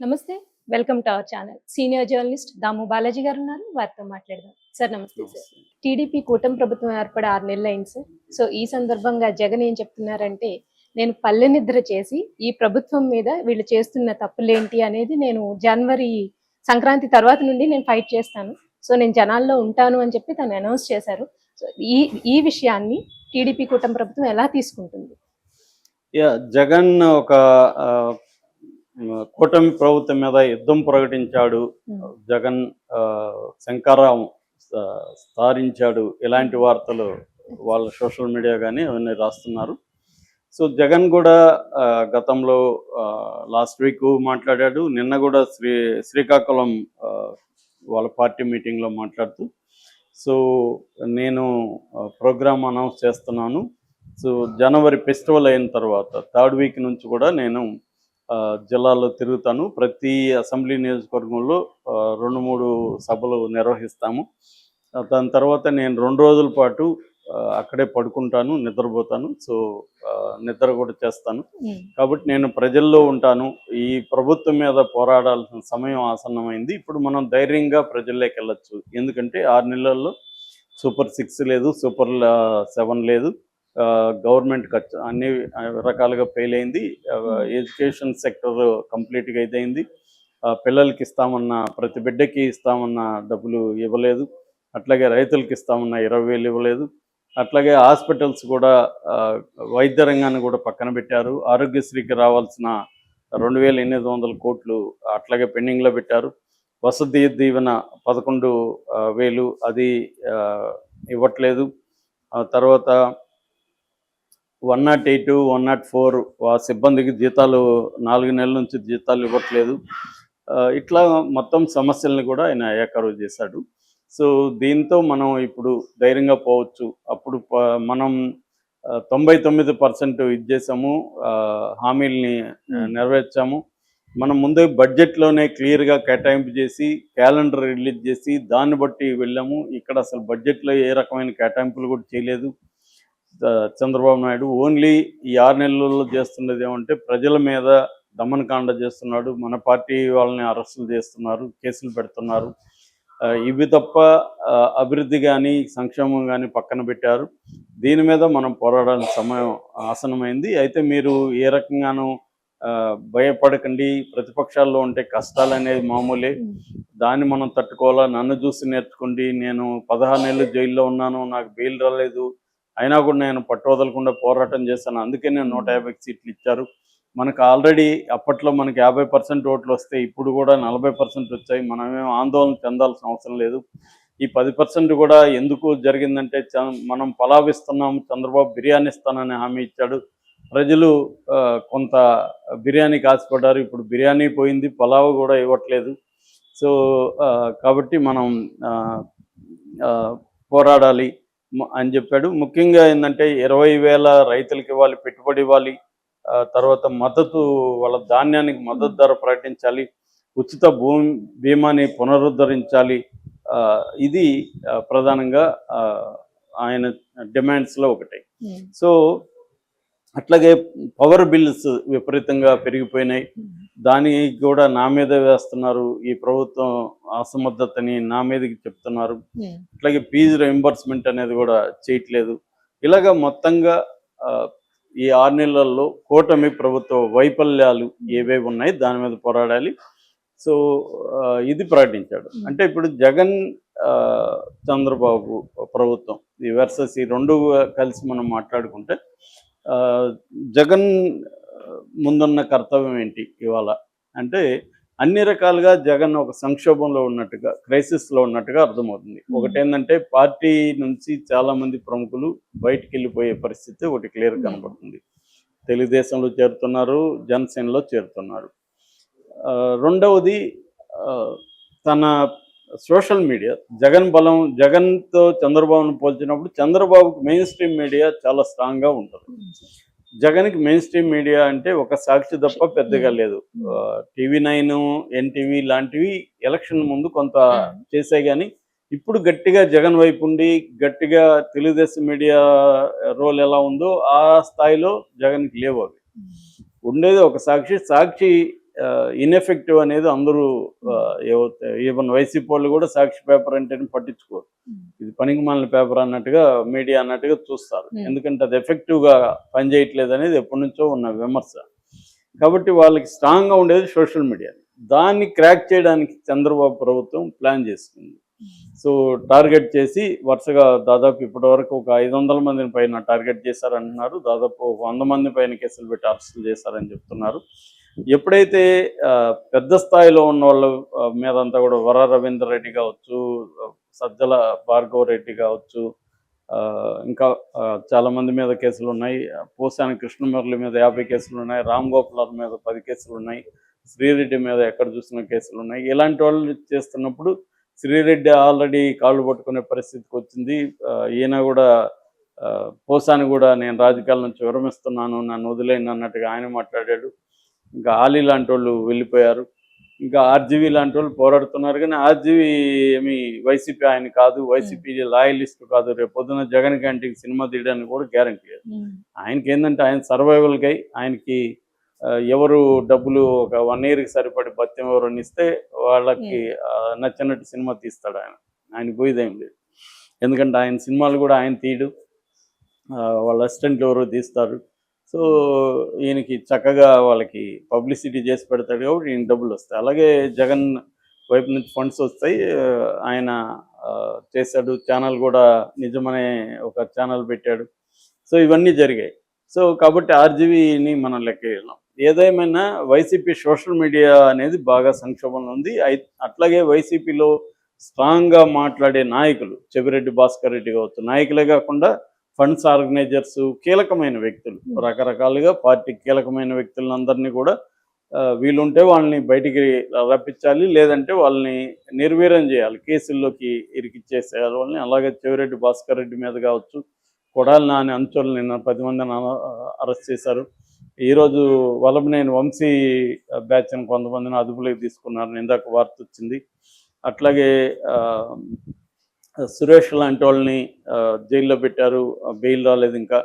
నమస్తే. Welcome to our channel. Senior journalist Damu Balaji గారు ఉన్నారు. వారితో మాట్లాడదాం. సార్ నమస్తే సార్. నమస్తే. టీడీపీ కూటమి ప్రభుత్వం ఏర్పడి 6 నెలలయింది సార్. సో, ఈ సందర్భంగా జగన్ ఏం చెప్తున్నారంటే, నేను పల్లె నిద్ర చేసి ఈ ప్రభుత్వం మీద వీళ్ళు చేస్తున్న తప్పులేంటి అనేది నేను జనవరి సంక్రాంతి తర్వాత నుండి నేను ఫైట్ చేస్తాను. సో, నేను జనాల్లో ఉంటాను అని చెప్పి తను అనౌన్స్ చేశారు. సో, ఈ ఈ విషయాన్ని టీడీపీ కూటమి ప్రభుత్వం ఎలా తీసుకుంటుంది? జగన్ ఒక ఆహ్, కూటమి ప్రభుత్వం మీద యుద్ధం ప్రకటించాడు. జగన్ శంఖారావం స్థారించాడు. ఇలాంటి వార్తలు వాళ్ళ సోషల్ మీడియా కానీ అవన్నీ రాస్తున్నారు. సో జగన్ కూడా గతంలో లాస్ట్ వీక్ మాట్లాడాడు. నిన్న కూడా శ్రీకాకుళం వాళ్ళ పార్టీ మీటింగ్లో మాట్లాడుతూ, సో నేను ప్రోగ్రామ్ అనౌన్స్ చేస్తున్నాను. సో జనవరి ఫెస్టివల్ అయిన తర్వాత థర్డ్ వీక్ నుంచి కూడా నేను జిల్లాలో తిరుగుతాను. ప్రతి అసెంబ్లీ నియోజకవర్గంలో 2-3 సభలు నిర్వహిస్తాము. దాని తర్వాత నేను 2 రోజుల పాటు అక్కడే పడుకుంటాను, నిద్రపోతాను. సో నిద్ర కూడా చేస్తాను. కాబట్టి నేను ప్రజల్లో ఉంటాను. ఈ ప్రభుత్వం మీద పోరాడాల్సిన సమయం ఆసన్నమైంది. ఇప్పుడు మనం ధైర్యంగా ప్రజల్లోకి వెళ్ళొచ్చు. ఎందుకంటే 6 నెలల్లో సూపర్ 6 లేదు, సూపర్ 7 లేదు. గవర్నమెంట్ ఖర్చు అన్ని రకాలుగా ఫెయిల్ అయింది. ఎడ్యుకేషన్ సెక్టర్ కంప్లీట్గా ఇదైంది. పిల్లలకి ఇస్తామన్న ప్రతి బిడ్డకి ఇస్తామన్న డబ్బులు ఇవ్వలేదు. అట్లాగే రైతులకి ఇస్తామన్న 20,000 ఇవ్వలేదు. అట్లాగే హాస్పిటల్స్ కూడా వైద్య రంగాన్ని కూడా పక్కన పెట్టారు. ఆరోగ్యశ్రీకి రావాల్సిన 2,800 కోట్లు అట్లాగే పెండింగ్లో పెట్టారు. వసతి దీవెన 11,000 అది ఇవ్వట్లేదు. తర్వాత 108, 104 సిబ్బందికి జీతాలు 4 నెలల నుంచి జీతాలు ఇవ్వట్లేదు. ఇట్లా మొత్తం సమస్యల్ని కూడా ఆయన ఏకరువు చేశాడు. సో దీంతో మనం ఇప్పుడు ధైర్యంగా పోవచ్చు. అప్పుడు మనం 99% ఇది చేసాము, హామీల్ని నెరవేర్చాము. మనం ముందే బడ్జెట్లోనే క్లియర్గా కేటాయింపు చేసి క్యాలెండర్ రిలీజ్ చేసి దాన్ని బట్టి వెళ్ళాము. ఇక్కడ అసలు బడ్జెట్లో ఏ రకమైన కేటాయింపులు కూడా చేయలేదు చంద్రబాబు నాయుడు. ఓన్లీ ఈ 6 నెలల్లో చేస్తున్నది ఏమంటే ప్రజల మీద దమనకాండ చేస్తున్నాడు. మన పార్టీ వాళ్ళని అరెస్టులు చేస్తున్నారు, కేసులు పెడుతున్నారు. ఇవి తప్ప అభివృద్ధి కానీ సంక్షేమం కానీ పక్కన పెట్టారు. దీని మీద మనం పోరాడాల్సిన సమయం ఆసన్నమైంది. అయితే మీరు ఏ రకంగానూ భయపడకండి. ప్రతిపక్షాల్లో ఉంటే కష్టాలు అనేది మామూలే, దాన్ని మనం తట్టుకోవాలా. నన్ను చూసి నేర్చుకోండి. నేను 16 నెలలు జైల్లో ఉన్నాను, నాకు బెయిల్ రాలేదు, అయినా కూడా నేను పట్టు వదలకుండా పోరాటం చేశాను. అందుకే నేను 150 సీట్లు ఇచ్చారు. మనకు ఆల్రెడీ అప్పట్లో మనకి 50% ఓట్లు వస్తే ఇప్పుడు కూడా 40% వచ్చాయి. మనమేం ఆందోళన చెందాల్సిన అవసరం లేదు. ఈ 10% కూడా ఎందుకు జరిగిందంటే మనం పలావిస్తున్నాము, చంద్రబాబు బిర్యానీ ఇస్తానని హామీ ఇచ్చాడు. ప్రజలు కొంత బిర్యానీకి ఆశపడ్డారు. ఇప్పుడు బిర్యానీ పోయింది, పలావ్ కూడా ఇవ్వట్లేదు. సో కాబట్టి మనం పోరాడాలి అని చెప్పాడు. ముఖ్యంగా ఏంటంటే 20,000 రైతులకి ఇవ్వాలి, పెట్టుబడి ఇవ్వాలి. తర్వాత మద్దతు, వాళ్ళ ధాన్యానికి మద్దతు ధర ప్రకటించాలి, ఉచిత బీమాని పునరుద్ధరించాలి. ఇది ప్రధానంగా ఆయన డిమాండ్స్లో ఒకటి. సో అట్లాగే పవర్ బిల్స్ విపరీతంగా పెరిగిపోయినాయి. దానికి కూడా నా మీద వేస్తున్నారు. ఈ ప్రభుత్వం అసమర్థతని నా మీదకి చెప్తున్నారు. అట్లాగే ఫీజు రీయింబర్స్మెంట్ అనేది కూడా చేయట్లేదు. ఇలాగ మొత్తంగా ఈ 6 నెలల్లో కూటమి ప్రభుత్వ వైఫల్యాలు ఏవేవి ఉన్నాయి దాని మీద పోరాడాలి. సో ఇది ప్రకటించాడు. అంటే ఇప్పుడు జగన్ చంద్రబాబు ప్రభుత్వం ఈ వర్సెస్ ఈ రెండు కలిసి మనం మాట్లాడుకుంటే జగన్ ముందున్న కర్తవ్యం ఏంటి ఇవాళ అంటే, అన్ని రకాలుగా జగన్ ఒక సంక్షోభంలో ఉన్నట్టుగా, క్రైసిస్లో ఉన్నట్టుగా అర్థమవుతుంది. ఒకటేంటంటే పార్టీ నుంచి చాలామంది ప్రముఖులు బయటికి వెళ్ళిపోయే పరిస్థితి ఒకటి క్లియర్ కనబడుతుంది. తెలుగుదేశంలో చేరుతున్నారు, జనసేనలో చేరుతున్నారు. రెండవది తన సోషల్ మీడియా, జగన్ బలం, జగన్తో చంద్రబాబును పోల్చినప్పుడు చంద్రబాబుకి మెయిన్ స్ట్రీమ్ మీడియా చాలా స్ట్రాంగ్గా ఉంటుంది. జగన్కి మెయిన్ స్ట్రీమ్ మీడియా అంటే ఒక సాక్షి తప్ప పెద్దగా లేదు. TV9, NTV లాంటివి ఎలక్షన్ ముందు కొంత చేసాయి, కానీ ఇప్పుడు గట్టిగా జగన్ వైపు ఉండి గట్టిగా తెలుగుదేశం మీడియా రోల్ ఎలా ఉందో ఆ స్థాయిలో జగన్కి లేవు. అవి ఉండేది ఒక సాక్షి ఇన్ఎఫెక్టివ్ అనేది అందరూ ఈవెన్ వైసీపీ వాళ్ళు కూడా సాక్షి పేపర్ అంటేనే పట్టించుకోరు. ఇది పనికి మాలిన పేపర్ అన్నట్టుగా మీడియా అన్నట్టుగా చూస్తారు. ఎందుకంటే అది ఎఫెక్టివ్గా పనిచేయట్లేదు అనేది ఎప్పటి నుంచో ఉన్న విమర్శ. కాబట్టి వాళ్ళకి స్ట్రాంగ్గా ఉండేది సోషల్ మీడియా. దాన్ని క్రాక్ చేయడానికి చంద్రబాబు ప్రభుత్వం ప్లాన్ చేసుకుంది. సో టార్గెట్ చేసి వరుసగా దాదాపు ఇప్పటి వరకు ఒక 500 మందిని పైన టార్గెట్ చేశారంటున్నారు. దాదాపు 100 మంది పైన కేసులు పెట్టి అరెస్టులు చేశారని చెప్తున్నారు. ఎప్పుడైతే పెద్ద స్థాయిలో ఉన్న వాళ్ళ మీదంతా కూడా వర రవీందర్ రెడ్డి కావచ్చు, సజ్జల భార్గవ రెడ్డి కావచ్చు, ఇంకా చాలా మంది మీద కేసులు ఉన్నాయి. పోసాని కృష్ణమురళి మీద 50 కేసులు ఉన్నాయి. రామ్ గోపాల్ మీద 10 కేసులు ఉన్నాయి. శ్రీరెడ్డి మీద ఎక్కడ చూసిన కేసులు ఉన్నాయి. ఇలాంటి వాళ్ళు చేస్తున్నప్పుడు శ్రీరెడ్డి ఆల్రెడీ కాళ్ళు పట్టుకునే పరిస్థితికి వచ్చింది. ఈయన కూడా పోసాని కూడా నేను రాజకీయాల నుంచి విరమిస్తున్నాను, నన్ను వదిలేను అన్నట్టుగా ఆయన మాట్లాడాడు. ఇంకా ఆలీ లాంటి వాళ్ళు వెళ్ళిపోయారు. ఇంకా ఆర్జీవీ లాంటి వాళ్ళు పోరాడుతున్నారు. కానీ ఆర్జీవీ ఏమి వైసీపీ ఆయన కాదు, వైసీపీ లాయలిస్ట్ కాదు. రేపు పొద్దున జగన్ క్యాంటీకి సినిమా తీయడానికి కూడా గ్యారంటీ లేదు. ఆయనకి ఏంటంటే ఆయన సర్వైవల్కై ఆయనకి ఎవరు డబ్బులు ఒక 1 yearకి సరిపడి భత్యం ఎవరైనా ఇస్తే వాళ్ళకి నచ్చినట్టు సినిమా తీస్తాడు ఆయన. ఆయన పోయేదేం లేదు. ఎందుకంటే ఆయన సినిమాలు కూడా ఆయన తీయడు, వాళ్ళ అసిస్టెంట్లు ఎవరో తీస్తారు. సో ఈయనకి చక్కగా వాళ్ళకి పబ్లిసిటీ చేసి పెడతాడు కాబట్టి ఈయన డబ్బులు వస్తాయి. అలాగే జగన్ వైపు నుంచి ఫండ్స్ వస్తాయి. ఆయన చేశాడు. ఛానల్ కూడా నిజమనే ఒక ఛానల్ పెట్టాడు. సో ఇవన్నీ జరిగాయి. సో కాబట్టి ఆర్జీవీని మనం లెక్క వేయలేం. ఏదేమైనా వైసీపీ సోషల్ మీడియా అనేది బాగా సంక్షోభంలో ఉంది. అట్లాగే వైసీపీలో స్ట్రాంగ్గా మాట్లాడే నాయకులు చెవిరెడ్డి భాస్కర్ రెడ్డి కావచ్చు, నాయకులే కాకుండా ఫండ్స్ ఆర్గనైజర్స్, కీలకమైన వ్యక్తులు, రకరకాలుగా పార్టీ కీలకమైన వ్యక్తులందరినీ కూడా వీలుంటే వాళ్ళని బయటికి రప్పించాలి, లేదంటే వాళ్ళని నిర్వీర్యం చేయాలి, కేసుల్లోకి ఇరికిచ్చేసేయాలి వాళ్ళని. అలాగే చెవిరెడ్డి భాస్కర్ రెడ్డి మీద కావచ్చు, కొడాలి నాని అంచులు నిన్న 10 మందిని అరెస్ట్ చేశారు. ఈరోజు వల్లభనేని వంశీ బ్యాచ్ని కొంతమందిని అదుపులోకి తీసుకున్నారని ఇందాక వార్త వచ్చింది. అట్లాగే సురేష్ లాంటి వాళ్ళని జైల్లో పెట్టారు, బెయిల్ రాలేదు ఇంకా,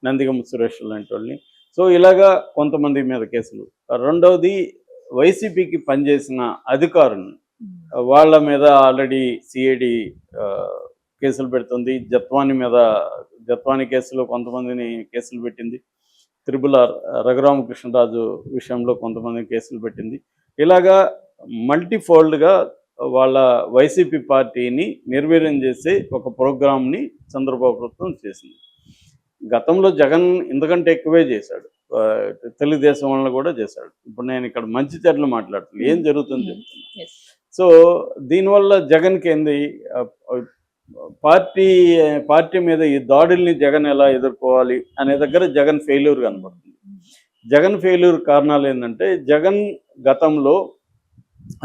నందిగం సురేష్ లాంటి వాళ్ళని. సో ఇలాగా కొంతమంది మీద కేసులు. రెండవది వైసీపీకి పనిచేసిన అధికారులు, వాళ్ళ మీద ఆల్రెడీ సిఐడి కేసులు పెడుతుంది. జత్వాని కేసులో కొంతమందిని కేసులు పెట్టింది. త్రిపుల్-ఆర్ రఘురామకృష్ణరాజు విషయంలో కొంతమంది కేసులు పెట్టింది. ఇలాగా మల్టీఫోల్డ్గా వాళ్ళ వైసీపీ పార్టీని నిర్వీర్యం చేసే ఒక ప్రోగ్రామ్ని చంద్రబాబు ప్రభుత్వం చేసింది. గతంలో జగన్ ఇంతకంటే ఎక్కువే చేశాడు, తెలుగుదేశం వాళ్ళని కూడా చేశాడు. ఇప్పుడు నేను ఇక్కడ మంచి చెడ్డలు మాట్లాడుతున్నాను, ఏం జరుగుతుంది చెప్తున్నా. సో దీనివల్ల జగన్కి ఏంది, పార్టీ మీద ఈ దాడుల్ని జగన్ ఎలా ఎదుర్కోవాలి అనే దగ్గర జగన్ ఫెయిల్యూర్ కనబడుతుంది. జగన్ ఫెయిల్యూర్ కారణాలు ఏంటంటే, జగన్ గతంలో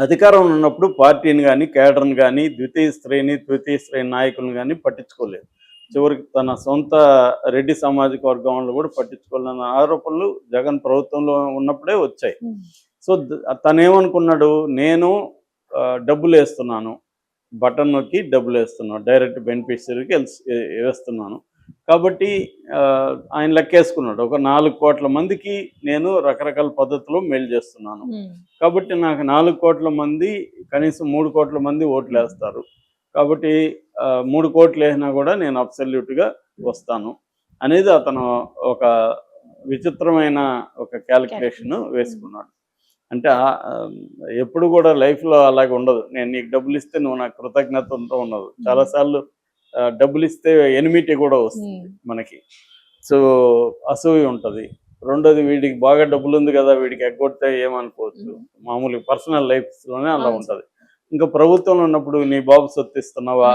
అధికారం ఉన్నప్పుడు పార్టీని కానీ, కేడర్ని కానీ, ద్వితీయ శ్రేణి నాయకులను కానీ పట్టించుకోలేదు. చివరికి తన సొంత రెడ్డి సామాజిక వర్గం వాళ్ళు కూడా పట్టించుకోవాలన్న ఆరోపణలు జగన్ ప్రభుత్వంలో ఉన్నప్పుడే వచ్చాయి. సో తనేమనుకున్నాడు, నేను డబ్బులు వేస్తున్నాను, బటన్ నొక్కి డబ్బులు వేస్తున్నాను, డైరెక్ట్ బెనిఫిషరీకి వేస్తున్నాను కాబట్టి ఆయన లెక్కేసుకున్నాడు, ఒక 4 కోట్ల మందికి నేను రకరకాల పద్ధతిలో మేలు చేస్తున్నాను కాబట్టి నాకు 4 కోట్ల మంది కనీసం 3 కోట్ల మంది ఓట్లు వేస్తారు కాబట్టి 3 కోట్లు వేసినా కూడా నేను అబ్సల్యూట్గా వస్తాను అనేది అతను ఒక విచిత్రమైన ఒక క్యాలిక్యులేషన్ వేసుకున్నాడు. అంటే ఎప్పుడు కూడా లైఫ్లో అలాగే ఉండదు, నేను నీకు డబ్బులు ఇస్తే నువ్వు నాకు కృతజ్ఞతతో ఉండదు. చాలాసార్లు డబ్బులు ఇస్తే ఎనిమిటీ కూడా వస్తుంది మనకి, సో అసూయ ఉంటుంది. రెండోది, వీడికి బాగా డబ్బులు ఉంది కదా, వీడికి ఎగ్గొడితే ఏమనుకోవచ్చు, మామూలుగా పర్సనల్ లైఫ్లోనే అలా ఉంటుంది. ఇంకా ప్రభుత్వంలో ఉన్నప్పుడు నీ బాబు సొత్తు ఇస్తున్నావా,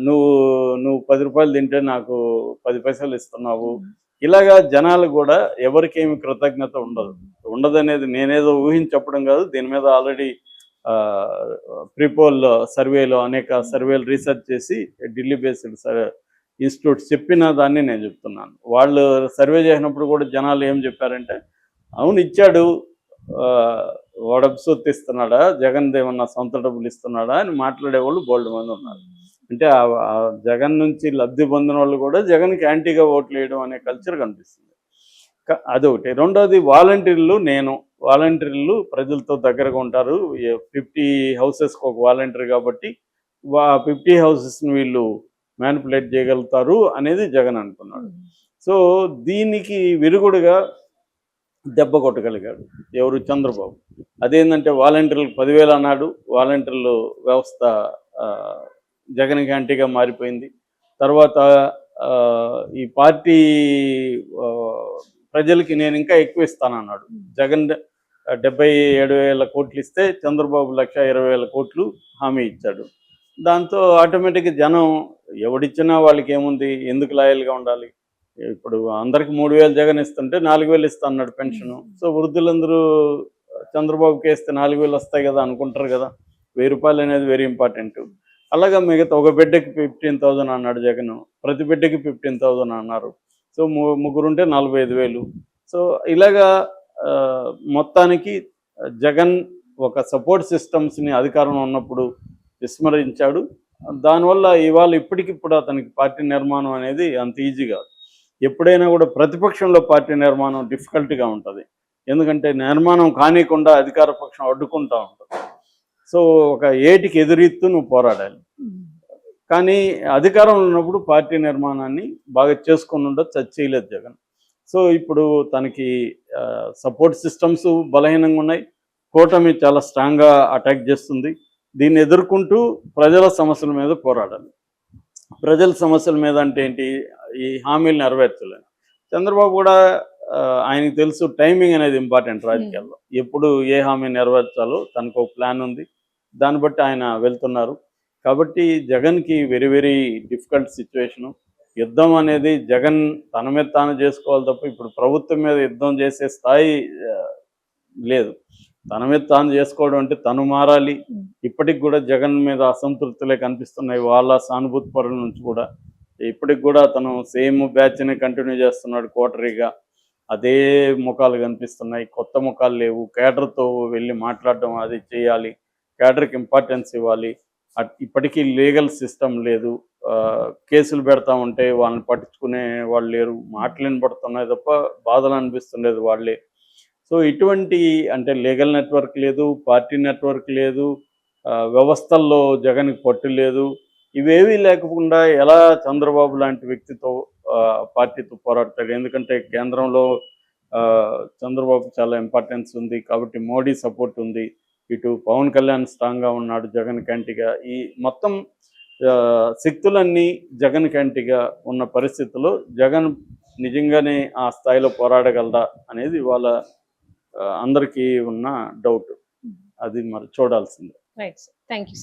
నువ్వు 10 రూపాయలు తింటే నాకు 10 పైసలు ఇస్తున్నావు, ఇలాగా జనాలు కూడా ఎవరికేమి కృతజ్ఞత ఉండదనేది నేనేదో ఊహించి చెప్పడం కాదు. దీని మీద ఆల్రెడీ ప్రీపోల్ సర్వేలో అనేక సర్వేలు రీసెర్చ్ చేసి ఢిల్లీ బేస్డ్ ఇన్స్టిట్యూట్స్ చెప్పిన దాన్ని నేను చెప్తున్నాను. వాళ్ళు సర్వే చేసినప్పుడు కూడా జనాలు ఏం చెప్పారంటే, అవును ఇచ్చాడు, వాడు సొత్తు ఇస్తున్నాడా, జగన్ ఏమన్నా సొంత డబ్బులు ఇస్తున్నాడా అని మాట్లాడేవాళ్ళు బోల్డ్ మంది ఉన్నారు. అంటే జగన్ నుంచి లబ్ధి పొందిన వాళ్ళు కూడా జగన్కి యాంటీగా ఓట్లు వేయడం అనే కల్చర్ కనిపిస్తుంది. అదొకటి. రెండోది వాలంటీర్లు ప్రజలతో దగ్గరగా ఉంటారు. 50 హౌసెస్కి ఒక వాలంటీర్ కాబట్టి 50 హౌసెస్ని వీళ్ళు మ్యానిపులేట్ చేయగలుగుతారు అనేది జగన్ అనుకున్నాడు. సో దీనికి విరుగుడుగా దెబ్బ కొట్టగలిగాడు ఎవరు? చంద్రబాబు. అదేంటంటే వాలంటీర్లకు 10,000 అన్నాడు. వాలంటీర్లు వ్యవస్థ ఆ, జగన్ యాంటీగా మారిపోయింది. తర్వాత ఈ పార్టీ ఆ, ప్రజలకి నేను ఇంకా ఎక్కువ ఇస్తానన్నాడు. జగన్ 77,000 కోట్లు ఇస్తే చంద్రబాబు 1,20,000 కోట్లు హామీ ఇచ్చాడు. దాంతో ఆటోమేటిక్గా జనం ఎవడిచ్చినా వాళ్ళకి ఏముంది, ఎందుకు లాయల్గా ఉండాలి? ఇప్పుడు అందరికి 3,000 జగన్ ఇస్తుంటే 4,000 ఇస్తా అన్నాడు పెన్షను. సో వృద్ధులందరూ చంద్రబాబుకి వేస్తే 4,000 వస్తాయి కదా అనుకుంటారు కదా. 1,000 రూపాయలు అనేది వెరీ ఇంపార్టెంట్. అలాగా మిగతా ఒక బిడ్డకి 15,000 అన్నాడు జగన్, ప్రతి బిడ్డకి 15,000 అన్నారు. సో ముగ్గురుంటే 45,000. సో ఇలాగా మొత్తానికి జగన్ ఒక సపోర్ట్ సిస్టమ్స్ని అధికారంలో ఉన్నప్పుడు విస్మరించాడు. దానివల్ల ఇవాళ ఇప్పటికిప్పుడు అతనికి పార్టీ నిర్మాణం అనేది అంత ఈజీ కాదు. ఎప్పుడైనా కూడా ప్రతిపక్షంలో పార్టీ నిర్మాణం డిఫికల్ట్గా ఉంటుంది. ఎందుకంటే నిర్మాణం కానికుండా అధికార పక్షం అడ్డుకుంటూ ఉంటుంది. సో ఒక ఏటికి ఎదురీత్తు నువ్వు పోరాడాలి. కానీ అధికారంలో ఉన్నప్పుడు పార్టీ నిర్మాణాన్ని బాగా చేసుకుని ఉండొచ్చు, అది చేయలేదు జగన్. సో ఇప్పుడు తనకి సపోర్ట్ సిస్టమ్స్ బలహీనంగా ఉన్నాయి. కూటమి చాలా స్ట్రాంగ్గా అటాక్ చేస్తుంది. దీన్ని ఎదుర్కొంటూ ప్రజల సమస్యల మీద పోరాడాలి. ప్రజల సమస్యల మీద అంటే ఏంటి? ఈ హామీలు నెరవేర్చలేదు. చంద్రబాబు కూడా ఆయనకు తెలుసు టైమింగ్ అనేది ఇంపార్టెంట్ రాజకీయాల్లో. ఎప్పుడు ఏ హామీ నెరవేర్చాలో తనకు ఒక ప్లాన్ ఉంది. దాన్ని బట్టి ఆయన వెళ్తున్నారు. కాబట్టి జగన్కి వెరీ వెరీ డిఫికల్ట్ సిచ్యువేషను. యుద్ధం అనేది జగన్ తన మీద తాను చేసుకోవాలి తప్ప ఇప్పుడు ప్రభుత్వం మీద యుద్ధం చేసే స్థాయి లేదు. తన మీద తాను చేసుకోవడం అంటే తను మారాలి. ఇప్పటికి కూడా జగన్ మీద అసంతృప్తులే కనిపిస్తున్నాయి వాళ్ళ సానుభూతి పరుల నుంచి కూడా. ఇప్పటికి కూడా తను సేమ్ బ్యాచ్ని కంటిన్యూ చేస్తున్నాడు కోటరీగా. అదే ముఖాలు కనిపిస్తున్నాయి, కొత్త ముఖాలు లేవు. కేడర్తో వెళ్ళి మాట్లాడడం అది చేయాలి, కేడర్కి ఇంపార్టెన్స్ ఇవ్వాలి. ఇప్పటికీ లీగల్ సిస్టమ్ లేదు. కేసులు పెడతా ఉంటే వాళ్ళని పట్టించుకునే వాళ్ళు లేరు. మాటలు వినపడుతున్నాయి తప్ప బాధలు అనిపిస్తుండేది వాళ్ళే. సో ఇటువంటి అంటే లీగల్ నెట్వర్క్ లేదు, పార్టీ నెట్వర్క్ లేదు, వ్యవస్థల్లో జగన్కి పట్టు లేదు. ఇవేవీ లేకుండా ఎలా చంద్రబాబు లాంటి వ్యక్తితో పార్టీతో పోరాడతాడు? ఎందుకంటే కేంద్రంలో చంద్రబాబు చాలా ఇంపార్టెన్స్ ఉంది కాబట్టి మోడీ సపోర్ట్ ఉంది. ఇటు పవన్ కళ్యాణ్ స్ట్రాంగ్గా ఉన్నాడు జగన్ క్యాంటీగా. ఈ మొత్తం శక్తులన్నీ జగన్ క్యాంటీగా ఉన్న పరిస్థితుల్లో జగన్ నిజంగానే ఆ స్థాయిలో పోరాడగలరా అనేది వాళ్ళ అందరికీ ఉన్న డౌట్. అది మరి చూడాల్సిందే. Right sir, thank you sir.